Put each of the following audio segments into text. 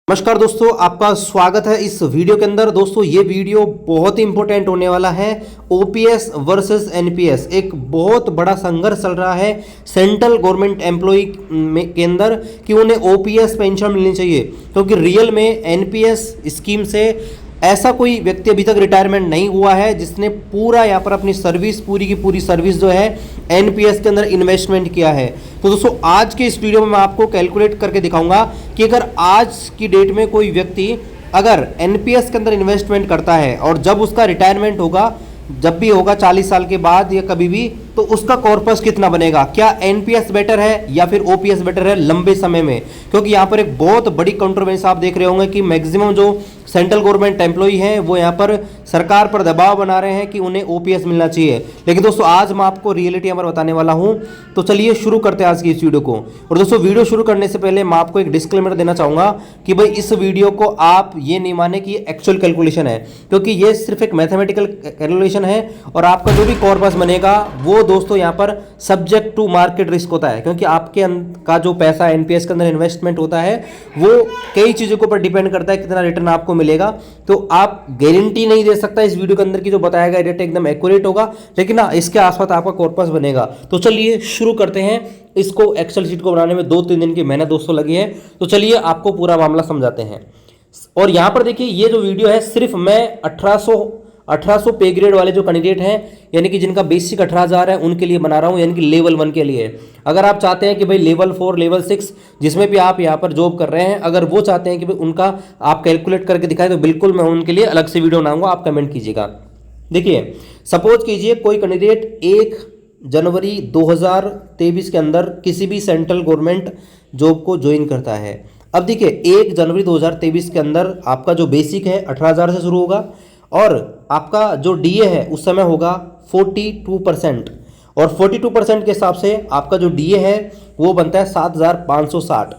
नमस्कार दोस्तों, आपका स्वागत है इस वीडियो के अंदर। दोस्तों ये वीडियो बहुत ही इंपॉर्टेंट होने वाला है। ओपीएस वर्सेस एनपीएस, एक बहुत बड़ा संघर्ष चल रहा है सेंट्रल गवर्नमेंट एम्प्लॉय के अंदर कि उन्हें ओपीएस पेंशन मिलनी चाहिए, क्योंकि रियल में एनपीएस स्कीम से ऐसा कोई व्यक्ति अभी तक रिटायरमेंट नहीं हुआ है जिसने पूरा यहाँ पर अपनी सर्विस, पूरी की पूरी सर्विस जो है एनपीएस के अंदर इन्वेस्टमेंट किया है। तो दोस्तों आज के इस वीडियो में मैं आपको कैलकुलेट करके दिखाऊंगा कि अगर आज की डेट में कोई व्यक्ति अगर एनपीएस के अंदर इन्वेस्टमेंट करता है और जब उसका रिटायरमेंट होगा, जब भी होगा 40 साल के बाद या कभी भी, तो उसका कॉर्पस कितना बनेगा। क्या एनपीएस बेटर है या फिर ओपीएस बेटर है लंबे समय में, क्योंकि यहाँ पर एक बहुत बड़ी कंट्रोवर्सी आप देख रहे होंगे कि मैक्सिमम जो सेंट्रल गवर्नमेंट एम्प्लॉय हैं वो यहाँ पर सरकार पर दबाव बना रहे हैं कि उन्हें ओपीएस मिलना चाहिए। लेकिन दोस्तों आज मैं आपको रियलिटी यहाँ पर बताने वाला हूँ। तो चलिए शुरू करते हैं आज की इस वीडियो को। और दोस्तों वीडियो शुरू करने से पहले मैं आपको एक डिस्क्लेमर देना चाहूँगा कि भाई इस वीडियो को आप ये नहीं माने कि ये एक्चुअल कैलकुलेशन है, क्योंकि ये सिर्फ एक मैथमेटिकल कैलकुलेशन है और आपका जो भी कॉर्पस बनेगा वो दोस्तों यहाँ पर सब्जेक्ट टू मार्केट रिस्क होता है, क्योंकि आपके का जो पैसा एनपीएस के अंदर इन्वेस्टमेंट होता है वो कई चीज़ों के ऊपर डिपेंड करता है कितना रिटर्न आपको मिलेगा। तो आप गारंटी नहीं दे सकता इस वीडियो के अंदर की जो बताया गया रेट एकदम एक्यूरेट होगा, लेकिन हाँ इसके आसपास आपका कॉर्पस बनेगा। तो चलिए शुरू करते हैं। इसको एक्सेल शीट को बनाने में 2-3 दिन की मेहनत दोस्तों लगी है। तो चलिए आपको पूरा मामला समझाते हैं। और यहाँ पर देखिए ये जो वीडियो है सिर्फ मैं 1800 पे ग्रेड वाले जो कैंडिडेट हैं, यानी कि जिनका बेसिक 18,000 है, उनके लिए बना रहा हूं, यानी कि लेवल 1 के लिए। अगर आप चाहते हैं कि भाई लेवल 4, लेवल 6 जिसमें भी आप यहां पर जॉब कर रहे हैं, अगर वो चाहते हैं कि भाई उनका आप कैलकुलेट करके दिखाएं, तो बिल्कुल मैं उनके लिए अलग से वीडियो बनाऊंगा, आप कमेंट कीजिएगा। देखिए सपोज कीजिए कोई कैंडिडेट 1 जनवरी 2023 के अंदर किसी भी सेंट्रल गवर्नमेंट जॉब को ज्वाइन करता है। अब देखिए 1 जनवरी 2023 के अंदर आपका जो बेसिक है 18,000 से शुरू होगा और आपका जो डीए है उस समय होगा 42%, और 42% के हिसाब से आपका जो डीए है वो बनता है 7,560।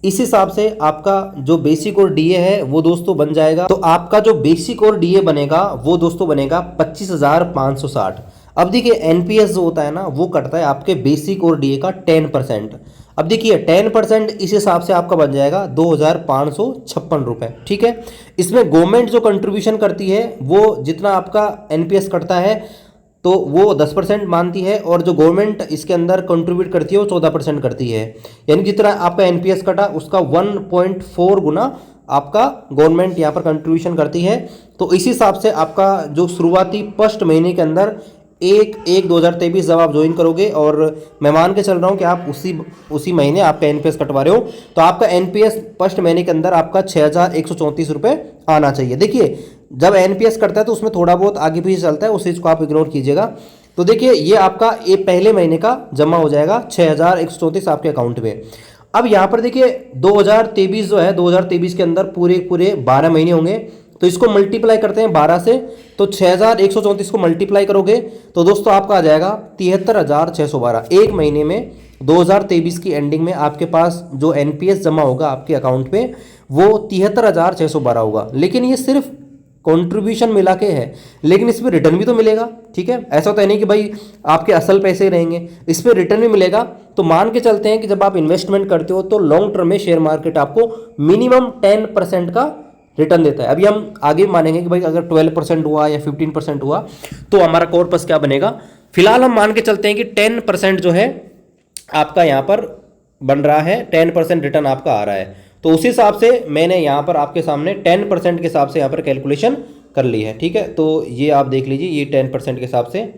इस हिसाब से आपका जो बेसिक और डीए है वो दोस्तों बन जाएगा, तो आपका जो बेसिक और डीए बनेगा वो दोस्तों बनेगा 25,560। अब देखिए एनपीएस जो होता है ना वो कटता है आपके बेसिक और डीए का 10%। अब देखिए 10% इस हिसाब से आपका बन जाएगा 2,556 रुपये। ठीक है, इसमें गवर्नमेंट जो कंट्रीब्यूशन करती है वो जितना आपका एनपीएस कटता है तो वो 10% मानती है, और जो गवर्नमेंट इसके अंदर कंट्रीब्यूट करती है वो 14% करती है। यानी जितना आपका एनपीएस कटा उसका 1.4 गुना आपका गवर्नमेंट यहाँ पर कंट्रीब्यूशन करती है। तो इसी हिसाब से आपका जो शुरुआती फर्स्ट महीने के अंदर 1/1/2023 जब आप ज्वाइन करोगे, और मैं मान के चल रहा हूँ कि आप उसी महीने आपका एनपीएस कटवा रहे हो, तो आपका एनपीएस फर्स्ट महीने के अंदर आपका 6,134 रुपये आना चाहिए। देखिए जब एनपीएस करता है तो उसमें थोड़ा बहुत आगे पीछे चलता है, उस चीज़ को आप इग्नोर कीजिएगा। तो देखिए ये आपका पहले महीने का जमा हो जाएगा 6,134 आपके अकाउंट में। अब यहाँ पर देखिए 2023 जो है, 2023 के अंदर पूरे 12 महीने होंगे, तो इसको मल्टीप्लाई करते हैं 12 से, तो 6,134 को मल्टीप्लाई करोगे तो दोस्तों आपका आ जाएगा 73,612। एक महीने में 2023 की एंडिंग में आपके पास जो एनपीएस जमा होगा आपके अकाउंट में वो 73,612 होगा। लेकिन ये सिर्फ कंट्रीब्यूशन मिला के है, लेकिन इस पर रिटर्न भी तो मिलेगा। ठीक है, ऐसा तो है नहीं कि भाई आपके असल पैसे ही रहेंगे, इस पर रिटर्न भी मिलेगा। तो मान के चलते हैं कि जब आप इन्वेस्टमेंट करते हो तो लॉन्ग टर्म में शेयर मार्केट आपको मिनिमम 10% का रिटर्न देता है। अभी हम आगे मानेंगे कि भाई अगर 12% हुआ या 15% हुआ तो हमारा कॉर्पस क्या बनेगा। फिलहाल हम मान के चलते हैं कि 10% जो है आपका यहाँ पर बन रहा है, 10% रिटर्न आपका आ रहा है। तो उस हिसाब से मैंने यहाँ पर आपके सामने 10% के हिसाब से यहाँ पर कैलकुलेशन कर ली है। ठीक है, तो ये आप देख लीजिए, ये 10% के हिसाब से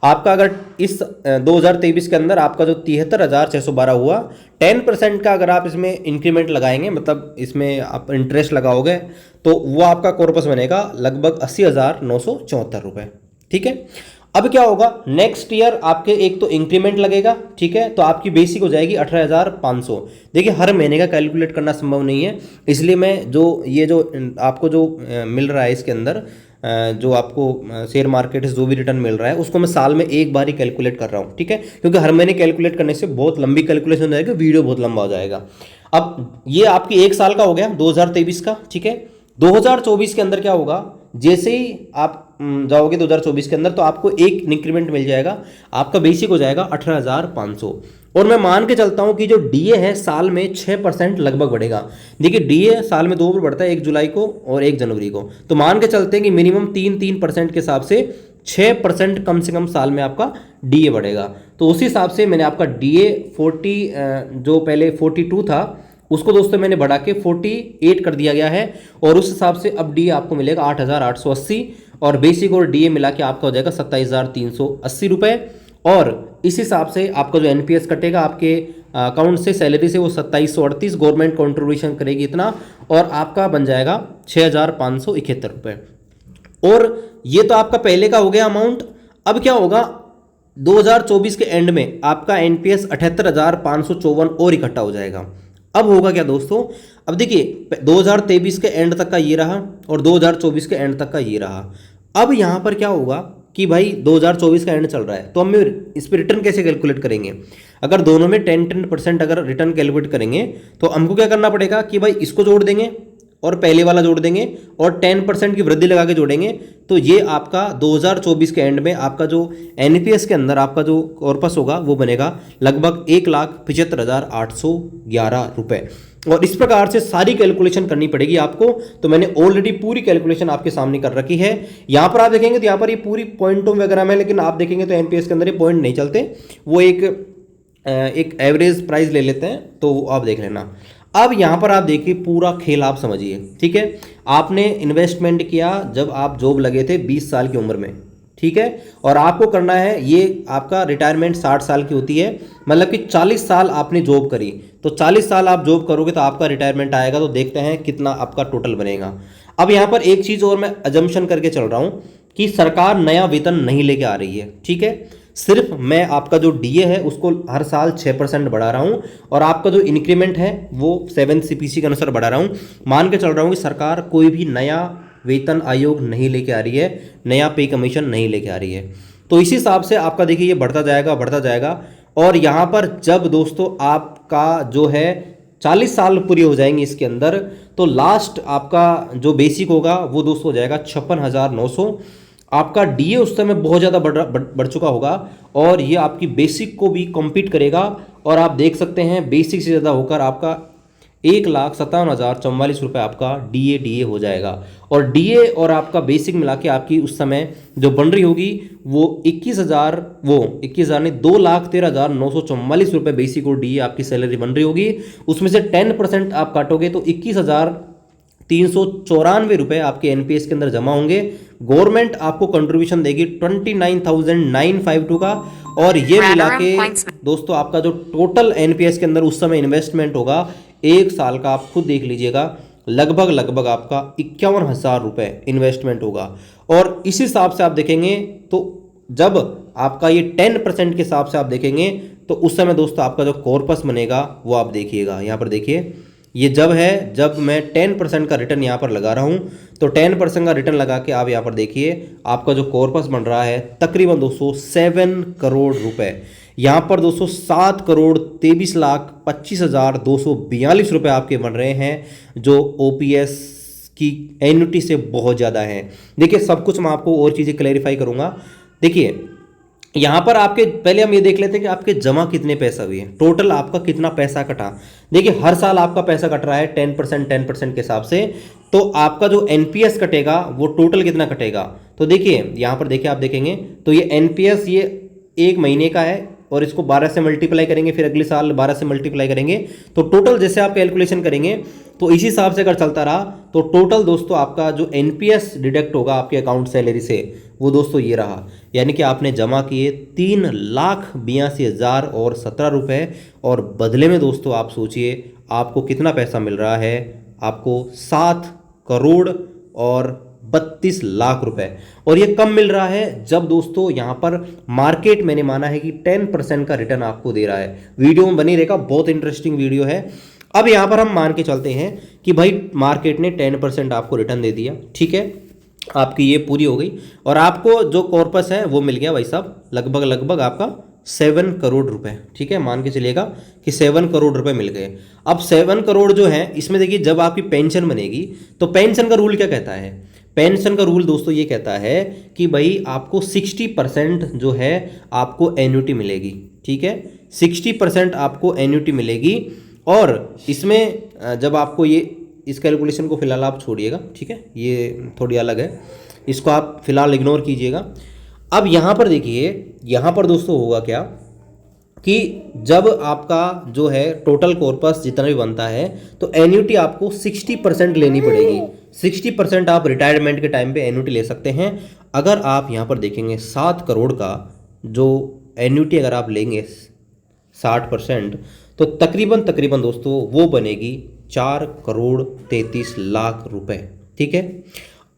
आपका अगर इस 2023 के अंदर आपका जो 73,612 हुआ, 10% का अगर आप इसमें इंक्रीमेंट लगाएंगे, मतलब इसमें आप इंटरेस्ट लगाओगे, तो वो आपका कॉर्पस बनेगा लगभग 80,974 रुपये। ठीक है, अब क्या होगा नेक्स्ट ईयर आपके एक तो इंक्रीमेंट लगेगा। ठीक है, तो आपकी बेसिक हो जाएगी 18,500। देखिए हर महीने का कैलकुलेट करना संभव नहीं है, इसलिए मैं ये जो आपको जो मिल रहा है इसके अंदर जो आपको शेयर मार्केट से जो भी रिटर्न मिल रहा है उसको मैं साल में एक बार ही कैलकुलेट कर रहा हूँ। ठीक है, क्योंकि हर महीने कैलकुलेट करने से बहुत लंबी कैलकुलेशन हो जाएगी, वीडियो बहुत लंबा हो जाएगा। अब ये आपकी 1 साल का हो गया 2023 का। ठीक है, 2024 के अंदर क्या होगा, जैसे ही आप जाओगे 2024 के अंदर तो आपको एक इंक्रीमेंट मिल जाएगा, आपका बेसिक हो जाएगा 18,500। और मैं मान के चलता हूं कि जो डीए है साल में 6% लगभग बढ़ेगा। देखिए डीए साल में 2 बार बढ़ता है, 1 जुलाई को और 1 जनवरी को, तो मान के चलते हैं कि मिनिमम 3% के हिसाब से 6% कम से कम साल में आपका डीए बढ़ेगा। तो उस हिसाब से मैंने आपका डीए 40 जो पहले 42 था उसको दोस्तों मैंने बढ़ा के 48 कर दिया गया है, और उस हिसाब से अब डीए आपको मिलेगा 8,880, और बेसिक और डीए मिला के आपका हो जाएगा 27,380 रुपये। और इस हिसाब से आपका जो एनपीएस कटेगा आपके अकाउंट से, सैलरी से, वो 2738, गवर्नमेंट कंट्रीब्यूशन करेगी इतना, और आपका बन जाएगा 6,571 रुपये। और ये तो आपका पहले का हो गया अमाउंट। अब क्या होगा 2024 के एंड में आपका एनपीएस 78,554 और इकट्ठा हो जाएगा। अब होगा क्या दोस्तों, अब देखिए 2023 के एंड तक का ये रहा और 2024 के एंड तक का ये रहा। अब यहाँ पर क्या होगा कि भाई 2024 का एंड चल रहा है, तो हम इस पर रिटर्न कैसे कैलकुलेट करेंगे। अगर दोनों में 10% अगर रिटर्न कैलकुलेट करेंगे तो हमको क्या करना पड़ेगा कि भाई इसको जोड़ देंगे और पहले वाला जोड़ देंगे और 10% की वृद्धि लगा के जोड़ेंगे, तो ये आपका 2024 के एंड में आपका जो एनपीएस के अंदर आपका जो कॉर्पस होगा वो बनेगा लगभग 1,75,811 रुपये। और इस प्रकार से सारी कैलकुलेशन करनी पड़ेगी आपको। तो मैंने ऑलरेडी पूरी कैलकुलेशन आपके सामने कर रखी है। यहाँ पर आप देखेंगे तो यहाँ पर ये पूरी पॉइंटों वगैरह में, लेकिन आप देखेंगे तो एनपीएस के अंदर ये पॉइंट नहीं चलते, वो एक एवरेज प्राइस ले लेते हैं, तो आप देख लेना। अब यहाँ पर आप देखिए पूरा खेल आप समझिए, ठीक है। आपने इन्वेस्टमेंट किया जब आप जॉब लगे थे 20 साल की उम्र में, ठीक है, और आपको करना है, ये आपका रिटायरमेंट 60 साल की होती है, मतलब कि 40 साल आपने जॉब करी, तो 40 साल आप जॉब करोगे तो आपका रिटायरमेंट आएगा। तो देखते हैं कितना आपका टोटल बनेगा। अब यहाँ पर एक चीज़ और मैं अजम्पशन करके चल रहा हूँ कि सरकार नया वेतन नहीं लेके आ रही है, ठीक है। सिर्फ मैं आपका जो डीए है उसको हर साल 6% बढ़ा रहा हूँ, और आपका जो इंक्रीमेंट है वो 7 सीपीसी के अनुसार बढ़ा रहा हूँ। मान के चल रहा हूँ कि सरकार कोई भी नया वेतन आयोग नहीं लेके आ रही है, नया पे कमीशन नहीं लेके आ रही है। तो इस हिसाब से आपका देखिए ये बढ़ता जाएगा बढ़ता जाएगा। और यहाँ पर जब दोस्तों आपका जो है 40 साल पूरी हो जाएंगे इसके अंदर, तो लास्ट आपका जो बेसिक होगा वो दोस्तों हो जाएगा 56,900। आपका डीए उस समय बहुत ज़्यादा बढ़ चुका होगा, और ये आपकी बेसिक को भी कम्पीट करेगा। और आप देख सकते हैं बेसिक से ज़्यादा होकर आपका 1,57,044 रुपये आपका डीए हो जाएगा। और डीए और आपका बेसिक मिला के आपकी उस समय जो बन रही होगी वो 21,000 नहीं 2,13,944 रुपये बेसिक और डीए आपकी सैलरी बन रही होगी। उसमें से 10% आप काटोगे तो 21,394 रुपये आपके एनपीएस के अंदर जमा होंगे। गवर्नमेंट आपको कंट्रीब्यूशन देगी 29,952 का, और ये मिला के दोस्तों आपका जो टोटल एनपीएस के अंदर उस समय इन्वेस्टमेंट होगा 1 साल का, आप खुद देख लीजिएगा, लगभग आपका 51,000 रुपये इन्वेस्टमेंट होगा। और इस हिसाब से आप देखेंगे तो जब आपका ये 10% के हिसाब से आप देखेंगे तो उस समय दोस्तों आपका जो कॉर्पस बनेगा वो आप देखिएगा। यहाँ पर देखिए ये जब मैं 10% का रिटर्न यहाँ पर लगा रहा हूँ, तो 10% का रिटर्न लगा के आप यहाँ पर देखिए आपका जो कॉर्पस बन रहा है तकरीबन दोस्तों 7 करोड़ रुपए। यहाँ पर दोस्तों 7,23,25,242 रुपये आपके बन रहे हैं, जो ओपीएस की एन्युटी से बहुत ज़्यादा है। देखिए सब कुछ मैं आपको और चीज़ें क्लैरिफाई करूँगा। देखिए यहाँ पर आपके पहले हम ये देख लेते हैं कि आपके जमा कितने पैसा हुए हैं, टोटल आपका कितना पैसा कटा। देखिए हर साल आपका पैसा कट रहा है 10% के हिसाब से, तो आपका जो एनपीएस कटेगा वो टोटल कितना कटेगा। तो देखिए यहाँ पर देखिए आप देखेंगे तो ये एनपीएस ये 1 महीने का है, और इसको 12 से मल्टीप्लाई करेंगे, फिर अगले साल 12 से मल्टीप्लाई करेंगे, तो टोटल जैसे आप कैलकुलेशन करेंगे तो इसी हिसाब से अगर चलता रहा तो टोटल दोस्तों आपका जो एनपीएस डिडक्ट होगा आपके अकाउंट सैलरी से वो दोस्तों ये रहा। यानी कि आपने जमा किए 3,82,017 रुपये, और बदले में दोस्तों आप सोचिए आपको कितना पैसा मिल रहा है, आपको 7 करोड़ और 32 लाख रुपए। और ये कम मिल रहा है जब दोस्तों यहाँ पर मार्केट मैंने माना है कि 10% का रिटर्न आपको दे रहा है। वीडियो में बनी रहेगा, बहुत इंटरेस्टिंग वीडियो है। अब यहाँ पर हम मान के चलते हैं कि भाई मार्केट ने 10% आपको रिटर्न दे दिया, ठीक है, आपकी ये पूरी हो गई, और आपको जो कॉर्पस है वो मिल गया भाई साहब लगभग आपका 7 करोड़ रुपए, ठीक है। मान के चलिएगा कि 7 करोड़ रुपए मिल गए। अब 7 करोड़ जो है इसमें देखिए जब आपकी पेंशन बनेगी तो पेंशन का रूल क्या कहता है, पेंशन का रूल दोस्तों ये कहता है कि भाई आपको 60% जो है आपको एन्युटी मिलेगी, ठीक है, 60% आपको एन्युटी मिलेगी। और इसमें जब आपको ये इस कैलकुलेशन को फिलहाल आप छोड़िएगा, ठीक है, ये थोड़ी अलग है, इसको आप फिलहाल इग्नोर कीजिएगा। अब यहाँ पर देखिए, यहाँ पर दोस्तों होगा क्या कि जब आपका जो है टोटल कॉर्पस जितना भी बनता है तो एन्युटी आपको 60% लेनी पड़ेगी। 60% आप रिटायरमेंट के टाइम पे एन्युटी ले सकते हैं। अगर आप यहाँ पर देखेंगे 7 करोड़ का जो एन्युटी अगर आप लेंगे 60%, तो तकरीबन दोस्तों वो बनेगी 4 करोड़ 33 लाख रुपए, ठीक है।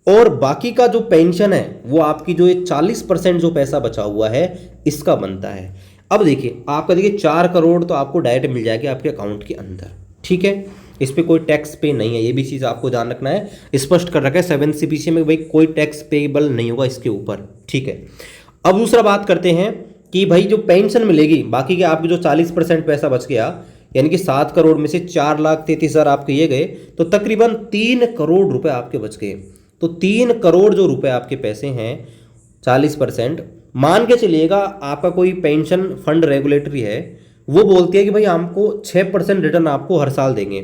और बाकी का जो पेंशन है वो आपकी जो ये 40% जो पैसा बचा हुआ है इसका बनता है। अब देखिए आपका, देखिए 4 करोड़ तो आपको डायरेक्ट मिल जाएगी आपके अकाउंट के अंदर, ठीक है, इस पर कोई टैक्स पे नहीं है, ये भी चीज़ आपको ध्यान रखना है, स्पष्ट कर रखा है 7 CPC में भाई कोई टैक्स पेएबल नहीं होगा इसके ऊपर, ठीक है। अब दूसरा बात करते हैं कि भाई जो पेंशन मिलेगी, बाकी के आपके जो 40% पैसा बच गया, यानी कि 7 करोड़ में से 4,33,000 आपके ये गए, तो तकरीबन 3 करोड़ रुपए आपके बच गए। तो 3 करोड़ जो रुपए आपके पैसे हैं 40%, मान के चलिएगा आपका कोई पेंशन फंड रेगुलेटरी है, वो बोलती है कि भाई हमको 6% रिटर्न आपको हर साल देंगे,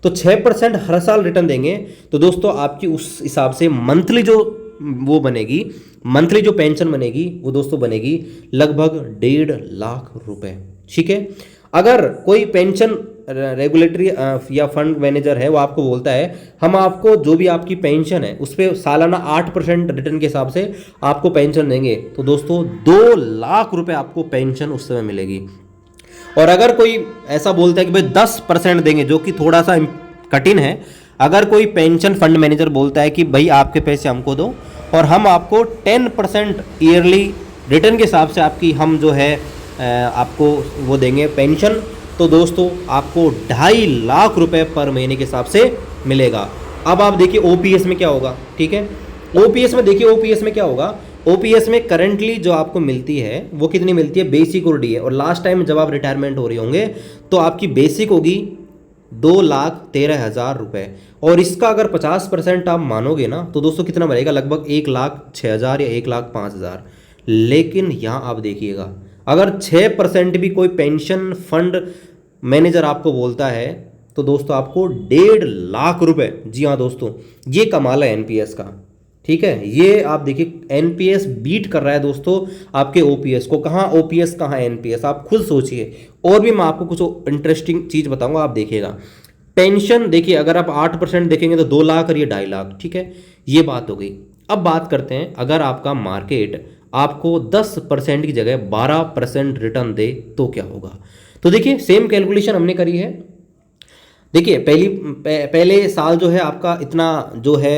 तो 6% हर साल रिटर्न देंगे, तो दोस्तों आपकी उस हिसाब से मंथली जो वो बनेगी, मंथली जो पेंशन बनेगी वो दोस्तों बनेगी लगभग 1.5 लाख रुपए, ठीक है। अगर कोई पेंशन रेगुलेटरी या फंड मैनेजर है वो आपको बोलता है हम आपको जो भी आपकी पेंशन है उस पर सालाना 8% रिटर्न के हिसाब से आपको पेंशन देंगे, तो दोस्तों 2 लाख रुपए आपको पेंशन उस समय मिलेगी। और अगर कोई ऐसा बोलता है कि भाई 10% देंगे, जो कि थोड़ा सा कठिन है, अगर कोई पेंशन फंड मैनेजर बोलता है कि भाई आपके पैसे हमको दो और हम आपको 10% ईयरली रिटर्न के हिसाब से आपकी हम जो है आपको वो देंगे पेंशन, तो दोस्तों आपको 2.5 लाख रुपए पर महीने के हिसाब से मिलेगा। अब आप देखिए ओपीएस में क्या होगा, ठीक है, ओपीएस में देखिए, ओपीएस में क्या होगा, ओपीएस में करंटली जो आपको मिलती है वो कितनी मिलती है, बेसिक और डी है, और लास्ट टाइम जब आप रिटायरमेंट हो रहे होंगे तो आपकी बेसिक होगी 2,13,000 रुपये, और इसका अगर 50% आप मानोगे ना तो दोस्तों कितना बनेगा, लगभग 1,06,000 या 1,05,000। लेकिन यहाँ आप देखिएगा अगर 6% भी कोई पेंशन फंड मैनेजर आपको बोलता है तो दोस्तों आपको 1.5 लाख रुपए, जी हाँ दोस्तों, ये कमाल है एनपीएस का, ठीक है। ये आप देखिए एनपीएस बीट कर रहा है दोस्तों आपके ओपीएस को। कहाँ ओपीएस कहाँ एनपीएस, आप खुद सोचिए। और भी मैं आपको कुछ इंटरेस्टिंग चीज़ बताऊंगा, आप देखिएगा। पेंशन देखिए अगर आप 8% देखेंगे तो 2 लाख और ये 2.5 लाख, ठीक है, ये बात हो गई। अब बात करते हैं अगर आपका मार्केट आपको 10% की जगह 12% रिटर्न दे तो क्या होगा। तो देखिए सेम कैलकुलेशन हमने करी है। देखिए पहले साल जो है आपका इतना जो है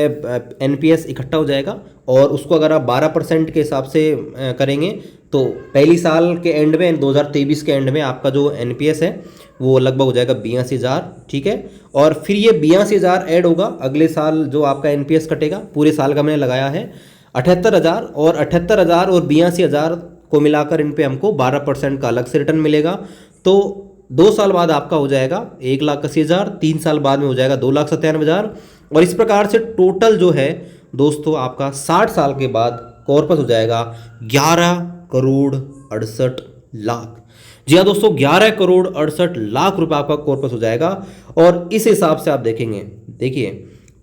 एनपीएस इकट्ठा हो जाएगा, और उसको अगर आप 12% के हिसाब से करेंगे तो पहली साल के एंड में 2023 के एंड में आपका जो एनपीएस है वो लगभग हो जाएगा 82,000, ठीक है। और फिर ये 82,000 ऐड होगा अगले साल जो आपका एनपीएस कटेगा, पूरे साल का मैंने लगाया है 78,000, और 78,000 और 82,000 को मिलाकर इन पे हमको 12% का अलग से रिटर्न मिलेगा। तो 2 साल बाद आपका हो जाएगा 1,80,000, 3 साल बाद में हो जाएगा 2,97,000, और इस प्रकार से टोटल जो है दोस्तों आपका 60 साल के बाद कॉर्पस हो जाएगा 11 करोड़ 68 लाख। जी हाँ दोस्तों, 11 करोड़ 68 लाख रुपए आपका कॉर्पस हो जाएगा। और इस हिसाब से आप देखेंगे, देखिए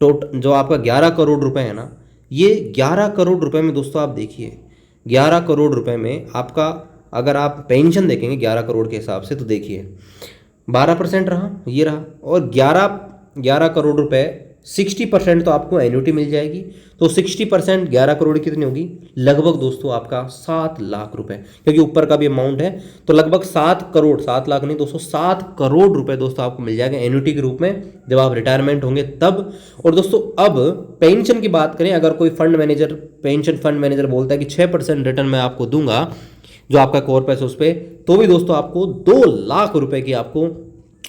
जो आपका 11 करोड़ रुपए है ना, ये 11 करोड़ रुपए में दोस्तों आप देखिए 11 करोड़ रुपए में आपका अगर आप पेंशन देखेंगे 11 करोड़ के हिसाब से, तो देखिए 12% रहा, ये रहा, और 11 करोड़ रुपए 60% तो आपको एन्युटी मिल जाएगी। तो 60% 11 करोड़ कितनी होगी, लगभग दोस्तों आपका 7 लाख रुपए, क्योंकि ऊपर का भी अमाउंट है, तो लगभग 7 करोड़, 7 लाख नहीं दोस्तों 7 करोड़ रुपए दोस्तों आपको मिल जाएगा एन्युटी के रूप में जब आप रिटायरमेंट होंगे तब। और दोस्तों अब पेंशन की बात करें, अगर कोई fund manager, pension fund manager बोलता है कि 6% रिटर्न मैं आपको दूंगा जो आपका कॉर्पस है उस पर, तो भी दोस्तों आपको 2 लाख रुपए की आपको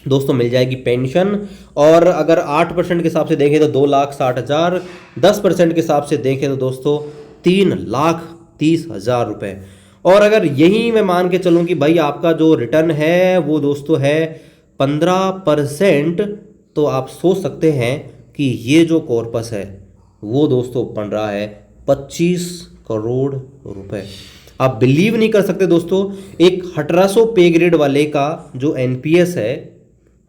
दोस्तों मिल जाएगी पेंशन। और अगर 8% के हिसाब से देखें तो 2,60,000, 10% के हिसाब से देखें तो दोस्तों 3,30,000 रुपये। और अगर यही मैं मान के चलूँ कि भाई आपका जो रिटर्न है वो दोस्तों है 15%, तो आप सोच सकते हैं कि ये जो कॉर्पस है वो दोस्तों बन रहा है 25 करोड़ रुपए। आप बिलीव नहीं कर सकते दोस्तों, एक 1800 पे ग्रेड वाले का जो एनपीएस है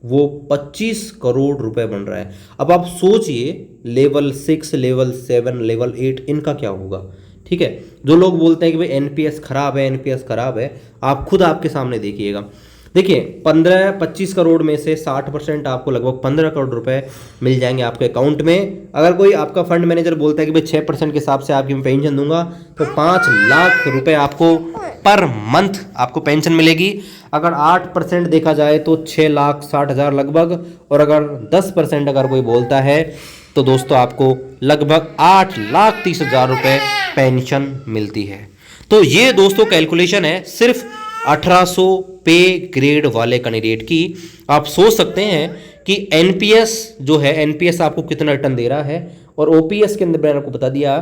वो 25 करोड़ रुपए बन रहा है। अब आप सोचिए लेवल 6, लेवल 7, लेवल 8 इनका क्या होगा। ठीक है, जो लोग बोलते हैं कि भाई एनपीएस खराब है, एनपीएस खराब है, आप खुद आपके सामने देखिएगा। देखिए 15-25 करोड़ में से 60% आपको लगभग 15 करोड़ रुपए मिल जाएंगे आपके अकाउंट में। अगर कोई आपका फंड मैनेजर बोलता है कि भाई 6% के हिसाब से आपकी मैं पेंशन दूंगा, तो 5 लाख रुपए आपको पर मंथ आपको पेंशन मिलेगी। अगर 8% देखा जाए तो 6,60,000 लगभग, और अगर 10% अगर कोई बोलता है तो दोस्तों आपको लगभग 8,30,000 रुपए पेंशन मिलती है। तो ये दोस्तों कैलकुलेशन है सिर्फ 1800 पे ग्रेड वाले कैंडिडेट की। आप सोच सकते हैं कि एनपीएस जो है, एनपीएस आपको कितना रिटर्न दे रहा है, और ओपीएस के अंदर मैंने आपको बता दिया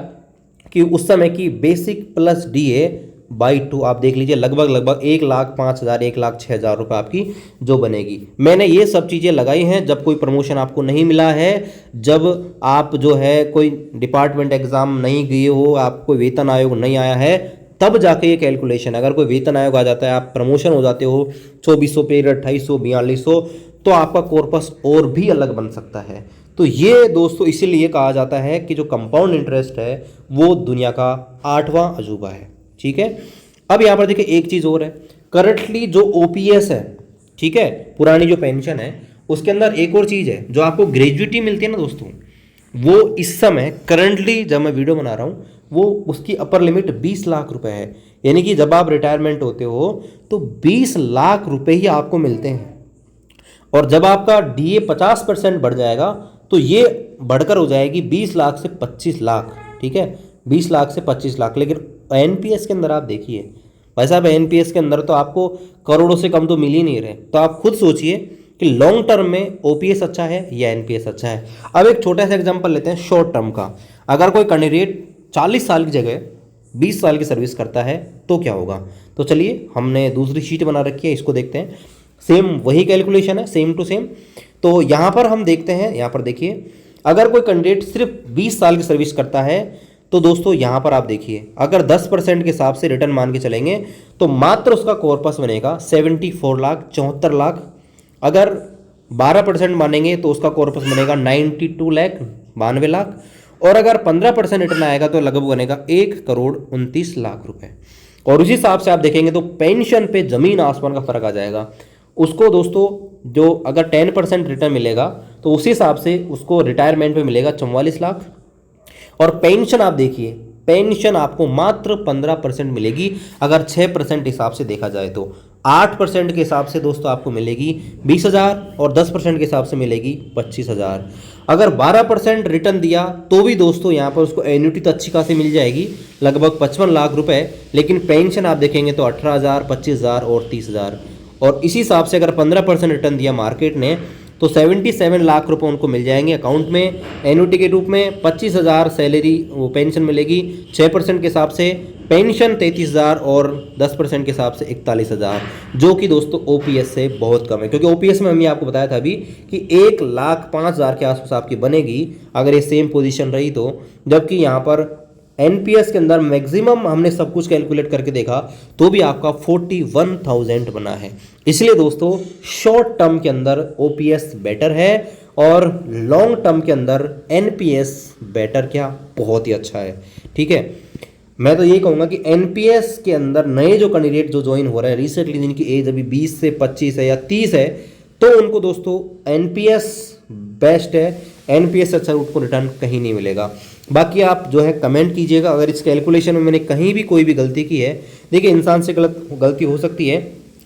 कि उस समय की बेसिक प्लस डीए बाई 2 आप देख लीजिए, लगभग 1,05,000 1,06,000 रुपये आपकी जो बनेगी। मैंने ये सब चीज़ें लगाई हैं जब कोई प्रमोशन आपको नहीं मिला है, जब आप जो है कोई डिपार्टमेंट एग्जाम नहीं गए हो, आपको वेतन आयोग नहीं आया है, तब जाके ये कैलकुलेशन। अगर कोई वेतन आयोग आ जाता है, आप प्रमोशन हो जाते हो 2400 पे 2800 4200, तो आपका कॉर्पस और भी अलग बन सकता है। तो ये दोस्तों इसीलिए कहा जाता है कि जो कंपाउंड इंटरेस्ट है वो दुनिया का 8वां अजूबा है। ठीक है, अब यहाँ पर देखिए एक चीज़ और है, करंटली जो ओपीएस है, ठीक है, पुरानी जो पेंशन है, उसके अंदर एक और चीज़ है जो आपको ग्रेजुइटी मिलती है ना दोस्तों, वो इस समय करंटली जब मैं वीडियो बना रहा हूँ वो उसकी अपर लिमिट 20 लाख रुपए है। यानी कि जब आप रिटायरमेंट होते हो तो 20 लाख रुपए ही आपको मिलते हैं, और जब आपका डीए 50% बढ़ जाएगा तो ये बढ़कर हो जाएगी 20 लाख से 25 लाख। ठीक है, 20 लाख से 25 लाख। लेकिन एनपीएस के अंदर आप देखिए भाई साहब, एनपीएस के अंदर तो आपको करोड़ों से कम तो मिल ही नहीं रहे। तो आप खुद सोचिए कि लॉन्ग टर्म में ओपीएस अच्छा है या एनपीएस अच्छा है। अब एक छोटा सा एग्जांपल लेते हैं शॉर्ट टर्म का। अगर कोई कैंडिडेट 40 साल की जगह 20 साल की सर्विस करता है तो क्या होगा। तो चलिए हमने दूसरी शीट बना रखी है, इसको देखते हैं। सेम वही कैलकुलेशन है, सेम टू सेम। तो यहाँ पर हम देखते हैं, यहाँ पर देखिए अगर कोई कैंडिडेट सिर्फ 20 साल की सर्विस करता है तो दोस्तों यहाँ पर आप देखिए अगर 10% के हिसाब से रिटर्न मान के चलेंगे तो मात्र उसका कॉर्पस बनेगा 74 लाख 74 लाख। अगर 12% मानेंगे तो उसका कॉर्पस बनेगा 92 लाख 92 लाख। और अगर 15% रिटर्न आएगा तो लगभग बनेगा 1,29 लाख रुपए। और उसी हिसाब से आप देखेंगे तो पेंशन पे जमीन आसमान का फर्क आ जाएगा। उसको दोस्तों जो अगर 10% रिटर्न मिलेगा तो उसी हिसाब से उसको रिटायरमेंट पे मिलेगा 44 लाख। और पेंशन आप देखिए, पेंशन आपको मात्र 15% मिलेगी अगर 6% हिसाब से देखा जाए तो। 8% के हिसाब से दोस्तों आपको मिलेगी 20,000 और 10% के हिसाब से मिलेगी 25,000। अगर 12% रिटर्न दिया तो भी दोस्तों यहाँ पर उसको एन्युटी तो अच्छी खासी मिल जाएगी, लगभग 55 लाख रुपए। लेकिन पेंशन आप देखेंगे तो 18,000, 25,000 और 30,000। और इसी हिसाब से अगर 15% रिटर्न दिया मार्केट ने तो 77 लाख रुपए उनको मिल जाएंगे अकाउंट में एन्युटी के रूप में। 25,000 सैलरी वो पेंशन मिलेगी। 6% के हिसाब से पेंशन 33,000 और 10% के हिसाब से 41,000, जो कि दोस्तों ओपीएस से बहुत कम है। क्योंकि ओपीएस में हमने आपको बताया था अभी कि 1,05,000 के आसपास आपकी बनेगी अगर ये सेम पोजीशन रही तो। जबकि यहाँ पर एनपीएस के अंदर मैक्सिमम हमने सब कुछ कैलकुलेट करके देखा तो भी आपका 41,000 बना है। इसलिए दोस्तों शॉर्ट टर्म के अंदर ओपीएस बेटर है और लॉन्ग टर्म के अंदर एनपीएस बेटर क्या, बहुत ही अच्छा है। ठीक है, मैं तो ये कहूँगा कि एनपीएस के अंदर नए जो कैंडिडेट जो ज्वाइन हो रहे हैं रिसेंटली, जिनकी एज अभी 20 से 25 है या 30 है, तो उनको दोस्तों एनपीएस बेस्ट है। एनपीएस अच्छा उनको रिटर्न कहीं नहीं मिलेगा। बाकी आप जो है कमेंट कीजिएगा अगर इस कैलकुलेशन में मैंने कहीं भी कोई भी गलती की है। देखिए इंसान से गलती हो सकती है,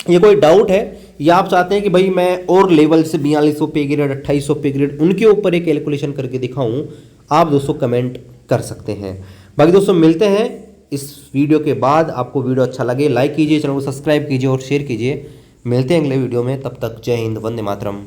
ये कोई डाउट है या आप चाहते हैं कि भाई मैं और लेवल से 4200 पे ग्रेड 2800 पे ग्रेड उनके ऊपर एक कैलकुलेशन करके दिखाऊं, आप दोस्तों कमेंट कर सकते हैं। बाकी दोस्तों मिलते हैं इस वीडियो के बाद। आपको वीडियो अच्छा लगे लाइक कीजिए, चैनल को सब्सक्राइब कीजिए और शेयर कीजिए। मिलते हैं अगले वीडियो में, तब तक जय हिंद, वंदे मातरम।